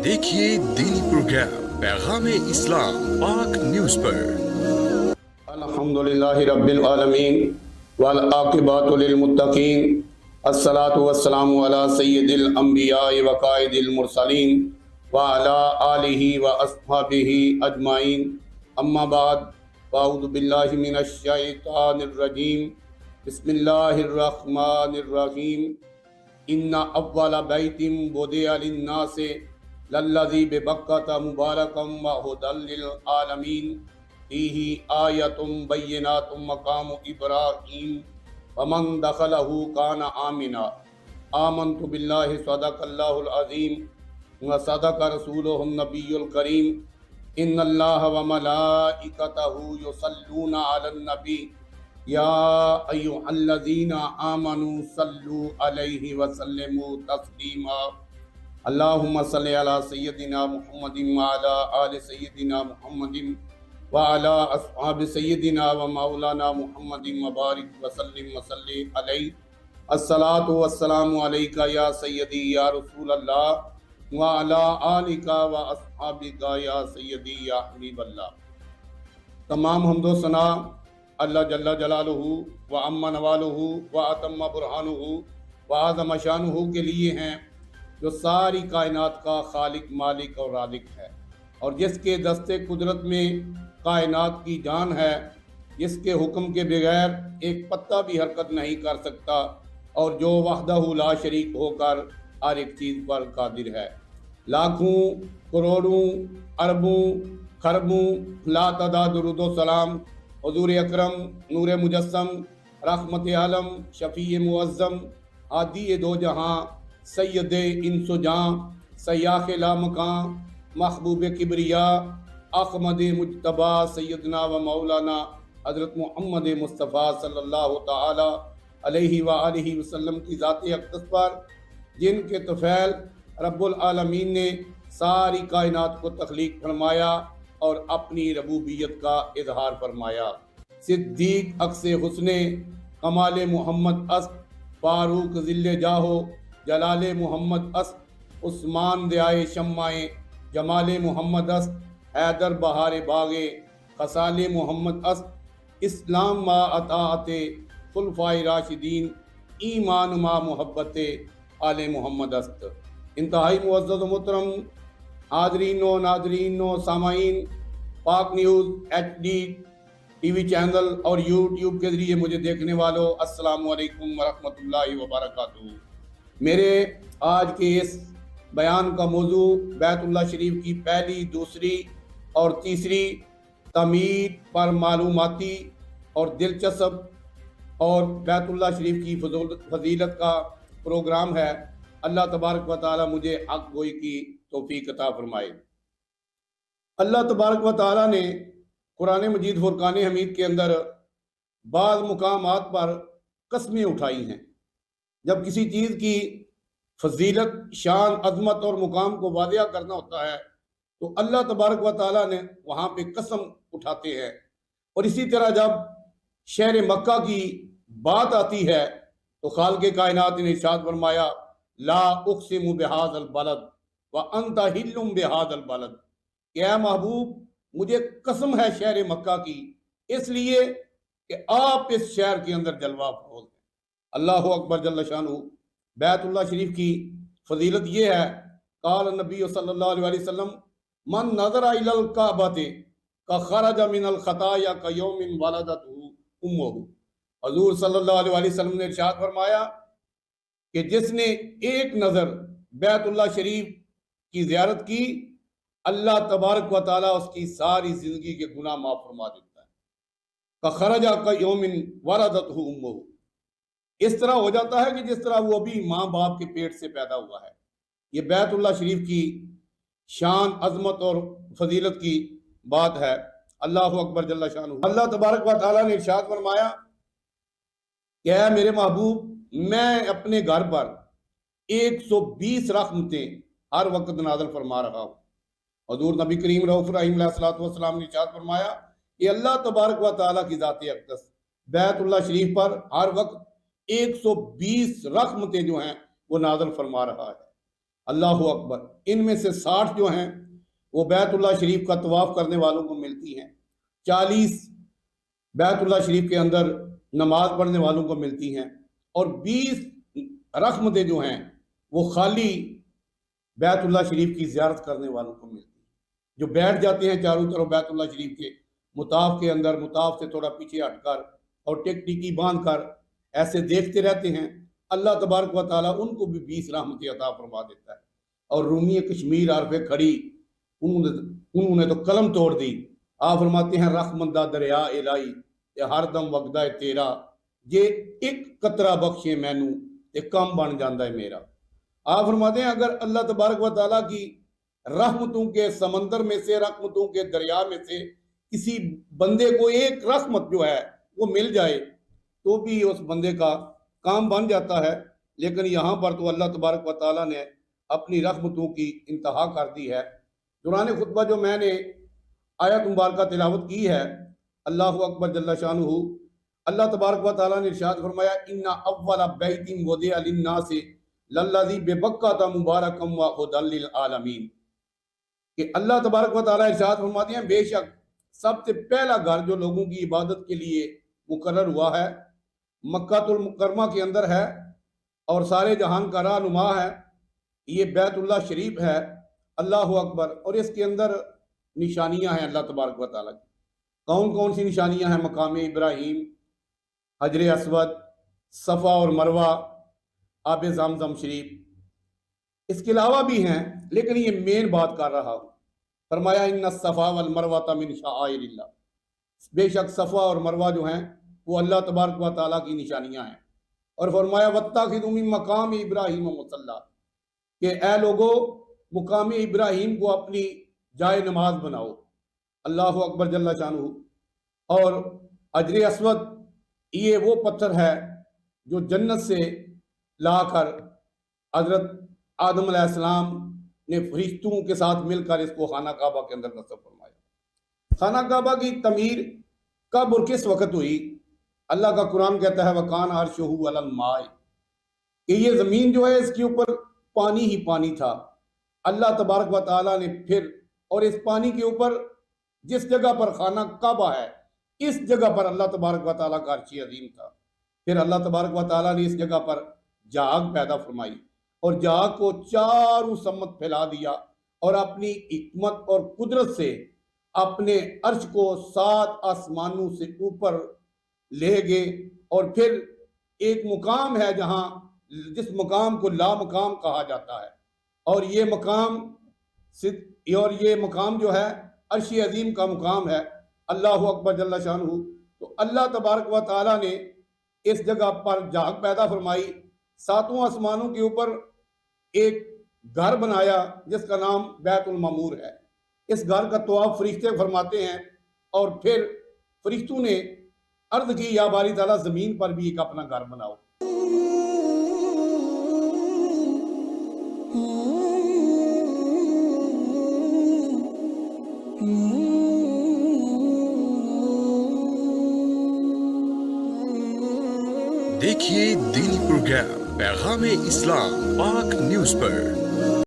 देखिए दीनी प्रोग्राम पैगाम इस्लाम पाक न्यूज़ पर। अल्हम्दुलिल्लाहि रब्बिल आलमीन वल आक़िबतु लिल मुत्तक़ीन अस्सलातु वस्सलामु अला सय्यिदिल अंबिया व क़ाइदिल मुरसलीन व अला आलिहि व अस्हाबिहि अजमाइन अम्मा बाद अऊज़ु बिल्लाहि मिनश शैतानिर रजीम बिस्मिल्लाहिर रहमानिर रहीम इन्ना अव्वला बैतिन वुदिअ लिन्नासि लल्लज़ी बिबक्कता मुबारकम व हुदल लिल आलमीन फीही आयतुम बय्यिनातुम मक़ामु इब्राहीम वमन दखलहु कान आमिना आमन्तु बिल्लाहि सदक़ल्लाहुल अज़ीम व सदक़ रसूलुहुन नबियुल करीम इन्नल्लाह व मलाइकतहु युसल्लूना अलन नबी या अय्युहल्लज़ीना आमनू सल्लू अलैहि व सल्लिमू तस्लीमा अल्लाहुम्मा सल्लि अला सय्यदिना मुहम्मदिन व अला आलि सय्यदिना मुहम्मदिन व अला अस्हाबि सय्यदिना व मौलाना मुहम्मदिन व बारिक व सल्लिम व सल्लि अलैहि अस्सलातु वस्सलामु अलैका या सय्यदी या रसूल अल्लाह व अला आलिका व अस्हाबिका या सय्यदी या हबीबल्लाह। तमाम हम्दो सना अल्लाह जल्ला जलालुहु व अम्मा नवालुहु व अतम्मा बुरहानुहु व आज़म शानुहु के लिए हैं, जो सारी कायनात का खालिक मालिक और राज़िक है और जिसके दस्ते कुदरत में कायनात की जान है, जिसके हुक्म के बगैर एक पत्ता भी हरकत नहीं कर सकता और जो वहदहु ला शरीक होकर हर एक चीज़ पर कादिर है। लाखों करोड़ों अरबों खरबों ला तदा दुरूद व सलाम हुज़ूर अकरम नूर मुजस्सम रहमत आलम शफ़ी मुअज़्ज़म आदि दो जहां सैयद इंसो जां सयाख़ ला मकां महबूब किबरिया अहमद मुज्तबा सैयदना व मौलाना हज़रत मोहम्मद मुस्तफ़ा सल्लल्लाहु ताला अलैहि व आलिहि वसल्लम की ज़ात अक़दस पर, जिनके तफ़ैल रब्बुल आलमीन ने सारी कायनात को तख्लीक फरमाया और अपनी रबूबियत का इजहार फरमाया। सिद्दीक अक्से हुस्ने कमाल मोहम्मद अस्त फारूक ज़िल्ले जाहो जलाले मोहम्मद अस्त उस्मान दयाए शम्माए जमाले मोहम्मद अस्त हैदर बहारे बागे खसाले मोहम्मद अस्त इस्लाम मा अताअते खुलफाए राशिदीन ईमान मा मोहब्बते आले मोहम्मद अस्त। इंतहाई मुअज़्ज़ज़ व मुहतरम हाज़रीन व नाज़रीन व सामाईन, पाक न्यूज़ HD टीवी चैनल और यूट्यूब के ज़रिए मुझे देखने वालों, अस्सलामु अलैकुम व रहमतुल्लाहि व बरकातुहू। मेरे आज के इस बयान का मौजू बैतुल्लाह शरीफ की पहली, दूसरी और तीसरी तमीर पर मालूमाती और दिलचस्प और बैतुल्लाह शरीफ की फजीलत का प्रोग्राम है। अल्लाह तबारक व तआला मुझे हक़ गोई की तौफीक अता फरमाए। अल्लाह तबारक व तआला ने कुरान मजीद फुरकान हमीद के अंदर बाज़ मुकामात पर कस्में उठाई हैं। जब किसी चीज़ की फजीलत, शान, अज़मत और मुकाम को वादिया करना होता है तो अल्लाह तबारक व तआला ने वहाँ पे कसम उठाते हैं। और इसी तरह जब शहर मक्का की बात आती है तो खालिक़ कायनात ने इरशाद फरमाया, ला उक़सिमु बिहाज़ल बलद व अंता हिल्लुम बिहाज़ल बलद, कि ऐ महबूब मुझे कसम है शहर मक्का की, इसलिए कि आप इस शहर के अंदर जलवा फरोज़ हैं। अल्लाह अकबर जल्ल शानुहु। बैतुल्लाह शरीफ की फजीलत ये है, काल नबी सल्लल्लाहु अलैहि वसल्लम मन नज़रा इलल काबते का खरज मिनल खताया का यौमिन वलदतहु उम्मुहु। हुज़ूर सल्लल्लाहु अलैहि वसल्लम ने इरशाद फरमाया कि जिसने एक नज़र बैतुल्लाह शरीफ की ज़ियारत की, अल्लाह तबारक व तआला उसकी सारी ज़िंदगी के गुनाह माफ़ फरमा देता है। का खरजा का यौमिन वलदतहु उम्मुहु, इस तरह हो जाता है कि जिस तरह वो अभी माँ बाप के पेट से पैदा हुआ है। ये बैतुल्लाह शरीफ की शान, अज़मत और फजीलत की बात है। अल्लाह अकबर जल्ल शानुहु। अल्लाह तबारक व तआला ने इरशाद फरमाया कि ऐ मेरे महबूब, मैं अपने घर पर 120 रहमतें हर वक्त नाज़िल फरमा रहा हूँ। हुज़ूर नबी करीम रऊफ़ रहीम अलैहिस्सलातु वस्सलाम ने इरशाद फरमाया कि अल्लाह तबारक व तआला की ज़ात अक़दस बैतुल्लाह शरीफ पर हर वक्त 120 रहमतें जो हैं वो नाज़िल फरमा रहा है। اللہ اکبر. ان میں سے 60 جو ہیں وہ بیت اللہ شریف کا طواف کرنے والوں کو ملتی ہیں، 40 بیت اللہ شریف کے اندر نماز پڑھنے والوں کو ملتی ہیں، اور 20 رحمتیں جو ہیں وہ خالی بیت اللہ شریف کی زیارت کرنے والوں کو ملتی ہیں، جو بیٹھ جاتے ہیں چاروں طرف بیت اللہ شریف کے مطاف کے اندر، مطاف سے تھوڑا پیچھے ہٹ کر اور ٹک ٹکی باندھ کر ایسے دیکھتے رہتے ہیں. اللہ تبارک و تعالیٰ ان کو بھی 20 رحمتیں عطا فرما دیتا ہے. اور رومی کشمیر عارف کھڑی انہوں نے تو قلم توڑ دی. آپ فرماتے ہیں رحمندہ دریا الہی تے ہر دم وگدا ہے تیرا، جے ایک قطرہ بخشے مینوں تے کم بن جاندہ ہے میرا. آپ فرماتے ہیں اگر اللہ تبارک و تعالیٰ کی رحمتوں کے سمندر میں سے، رحمتوں کے دریا میں سے کسی بندے کو ایک رحمت جو ہے وہ مل جائے تو بھی اس بندے کا کام بن جاتا ہے. لیکن یہاں پر تو اللہ تبارک و تعالیٰ نے اپنی رحمتوں کی انتہا کر دی ہے. دوران خطبہ جو میں نے آیت مبارکہ تلاوت کی ہے، اللہ اکبر جل شانہ، اللہ تبارک و تعالیٰ نے ارشاد فرمایا ان اول بیت وضع للناس للذی ببکۃ مبارکا وہدی للعالمین، کہ اللہ تبارک و تعالیٰ ارشاد فرماتے ہیں بے شک سب سے پہلا گھر جو لوگوں کی عبادت کے لیے مقرر ہوا ہے مکہ المکرمہ کے اندر ہے اور سارے جہان کا رہنما ہے، یہ بیت اللہ شریف ہے. اللہ اکبر. اور اس کے اندر نشانیاں ہیں اللہ تبارک و تعالیٰ کی. کون کون سی نشانیاں ہیں؟ مقام ابراہیم، حجر اسود، صفا اور مروہ، آب زمزم شریف. اس کے علاوہ بھی ہیں لیکن یہ مین بات کر رہا ہوں. فرمایا ان الصفا والمروہ من شعائر اللہ، بے شک صفا اور مروہ جو ہیں وہ اللہ تبارک و تعالیٰ کی نشانیاں ہیں. اور فرمایا واتخذوا من مقام ابراہیم مصلی، کہ اے لوگو مقام ابراہیم کو اپنی جائے نماز بناؤ. اللہ اکبر جل شانہ. اور حجر اسود یہ وہ پتھر ہے جو جنت سے لا کر حضرت آدم علیہ السلام نے فرشتوں کے ساتھ مل کر اس کو خانہ کعبہ کے اندر نصب فرمایا. خانہ کعبہ کی تعمیر کب اور کس وقت ہوئی؟ اللہ کا قرآن کہتا ہے وَكَانَ عَرْشُهُ عَلَى الْمَاءِ، کہ یہ زمین جو ہے اس کے اوپر پانی ہی پانی تھا. اللہ تبارک و تعالیٰ نے پھر اور اس پانی کے اوپر جس جگہ پر خانہ کعبہ ہے اس جگہ پر اللہ تبارک و تعالیٰ کا عرش عظیم تھا. پھر اللہ تبارک و تعالیٰ نے اس جگہ پر جھاگ پیدا فرمائی اور جھاگ کو چاروں سمت پھیلا دیا اور اپنی حکمت اور قدرت سے اپنے عرش کو 7 آسمانوں سے اوپر لے گئے. اور پھر ایک مقام ہے جہاں جس مقام کو لا مقام کہا جاتا ہے، اور یہ مقام جو ہے عرش عظیم کا مقام ہے. اللہ اکبر جل شانہ. تو اللہ تبارک و تعالیٰ نے اس جگہ پر جھاگ پیدا فرمائی، 7 آسمانوں کے اوپر ایک گھر بنایا جس کا نام بیت المعمور ہے. اس گھر کا طواف فرشتے فرماتے ہیں، اور پھر فرشتوں نے عرض کی یا باری تعالیٰ زمین پر بھی ایک اپنا گھر بناؤ. دیکھیے دینی پروگرام پیغام اسلام پاک نیوز پر.